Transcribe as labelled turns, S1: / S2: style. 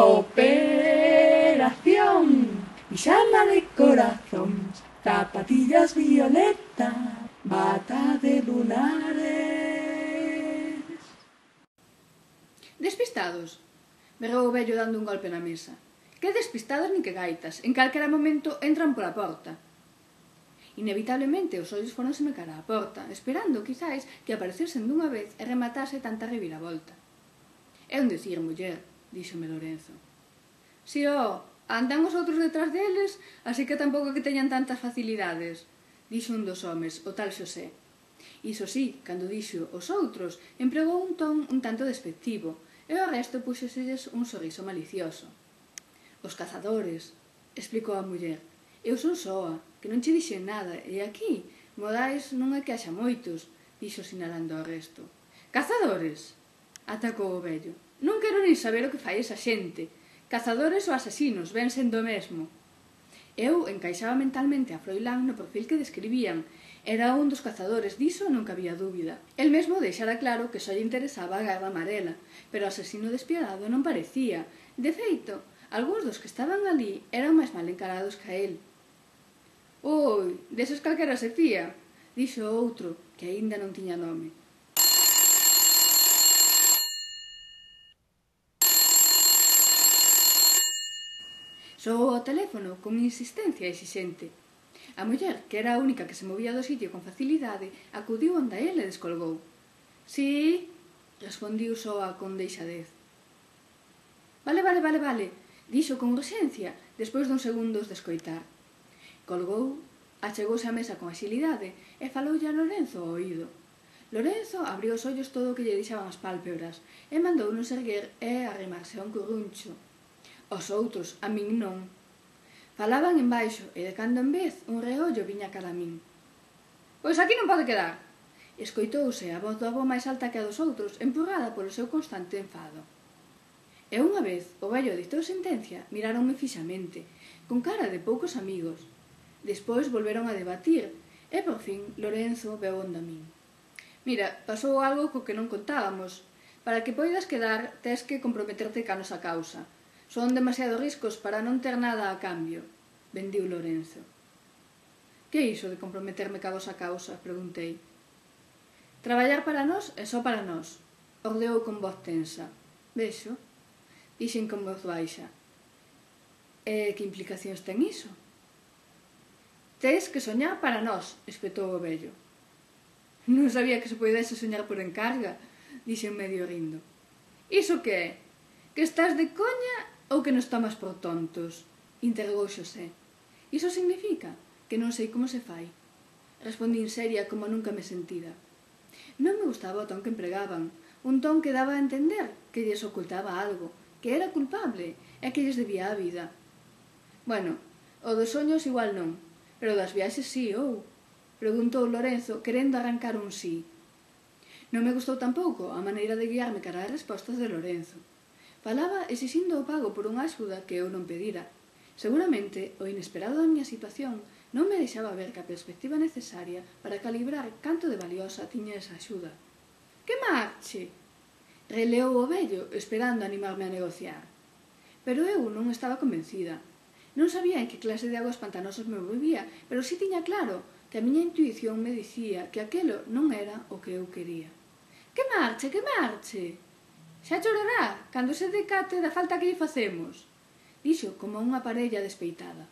S1: Operación Pixama de corazón, zapatillas violeta, bata de lunares.
S2: Despistados, berrou o vello dando un golpe na mesa. Que despistados nin que gaitas, en calquera momento entran pola porta. Inevitablemente os ollos fóronseme cara á porta, esperando, quizáis, que aparecesen dunha vez e rematase tanta reviravolta. É un dicir, muller, díxome Lorenzo. Si, andan os outros detrás deles, así que tampouco que teñan tantas facilidades, dixo un dos homes, o tal Xosé. Iso sí, cando dixo os outros, empregou un ton un tanto despectivo, e o resto puxoselles un sorriso malicioso. Os cazadores, explicou a muller. Eu son soa, que non che dixen nada, e aquí, modais non é que haxa moitos, dixo sinalando ao resto. Cazadores, atacou o vello. Non quero nin saber o que fai esa xente. Cazadores ou asasinos, ven sendo o mesmo. Eu encaixaba mentalmente a Froilán no perfil que describían. Era un dos cazadores, diso non cabía dúbida. El mesmo deixara claro que só lle interesaba a garda amarela, pero o asesino despiadado non parecía. De feito, algúns dos que estaban ali eran máis mal encarados que a él. «Ui, deses calquera se fía», dixo o outro, que aínda non tiña nome. Soou o teléfono con insistencia exixente. A muller, que era a única que se movía do sitio con facilidade, acudiu onde a él e descolgou. «Sí», respondiu soa con deixadez. «Vale», dixo con urxencia, despois dun segundos de escoitar. Colgou, achegouse á mesa con axilidade e faloulle a Lorenzo ao oído. Lorenzo abriu os ollos todo o que lle deixaban as pálpebras e mandounos erguer e arrimarse a un curruncho. Os outros, a min non. Falaban en baixo e de cando en vez un reollo viña cara a min. «Pois aquí non pode quedar», escoitouse a voz do avó máis alta que a dos outros, empurrada polo seu constante enfado. E unha vez o vello ditou sentencia, miráronme fixamente, con cara de poucos amigos. Despois volveron a debatir, e por fin Lorenzo veu onde a min. «Mira, pasou algo co que non contábamos. Para que poidas quedar, tes que comprometerte ca nosa causa. Son demasiado riscos para non ter nada a cambio», bendiu Lorenzo. «Que é iso de comprometerme ca vosa causa?», preguntei. «Traballar para nós e só para nós», ordeou con voz tensa. «Vexo», dixen con voz baixa. «E que implicacións ten iso?» «Tes que soñar para nós», espetou o vello. «Non sabía que se podese soñar por encarga», dixen medio rindo. «Iso que é? Que estás de coña ou que nos tomas por tontos?», interrogou Xosé. «Iso significa que non sei como se fai», respondín seria como nunca me sentira. Non me gustaba o ton que empregaban, un ton que daba a entender que lles ocultaba algo, que era culpable e que lles debía a vida. «Bueno, o dos soños igual non, pero das viaxes sí, ou?» preguntou Lorenzo, querendo arrancar un sí. Non me gustou tampouco a maneira de guiarme cara ás respostas de Lorenzo. Falaba exixindo o pago por unha axuda que eu non pedira. Seguramente, o inesperado da miña situación non me deixaba ver que a perspectiva necesaria para calibrar canto de valiosa tiña esa axuda. «Que marche!», releou o vello, esperando animarme a negociar. Pero eu non estaba convencida. Non sabía en que clase de aguas pantanosas me movía, pero si tiña claro que a miña intuición me dicía que aquelo non era o que eu quería. «Que marche, que marche! Xa chorará cando se decate da falta que lle facemos», dixo como unha parella despeitada.